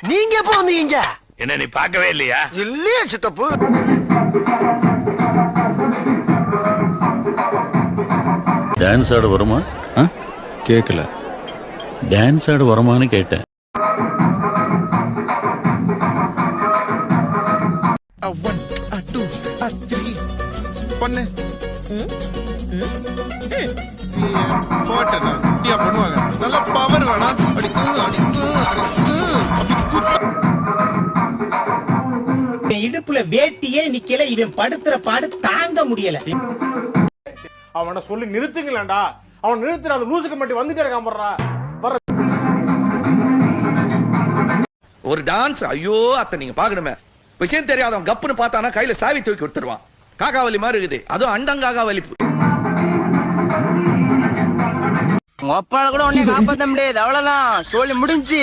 நீங்க எப்ப வந்தீங்க? என்ன நீ பார்க்கவே இல்லையா? இல்லையே சித்தப்பு. டான்ஸ் ஆட வருமா? கேக்கல. டான்ஸ் ஆட வருமான்னு கேட்டேன். பண்ணு பண்ணுவாங்க. நல்ல பவர் வேணாம். இடுப்புல வேட்டியே நிக்கல. இவன் படுத்துற பாடு தாங்க முடியல. அவனை சொல்லி நிறுத்துங்களேன்டா. அவன் நிறுத்துற அந்த லூசுக்கு மட்டும் வந்துட்டே இருக்கான் போடுறா. ஒரு டான்ஸ் ஐயோ அத்தை நீங்க பாக்கணுமே. விஷயம் தெரியாதவன் கப்புன்னு பார்த்தானா கையில சாவி தூக்கி கொடுத்துருவான். காக்காவலி மாதிரி இருக்குது. அதுவும் அண்டங்காகாவலி. உங்க அப்பால கூட உன்னை காப்பாத்த முடியாது. அவ்வளவுதான் சொல்லி முடிஞ்சு.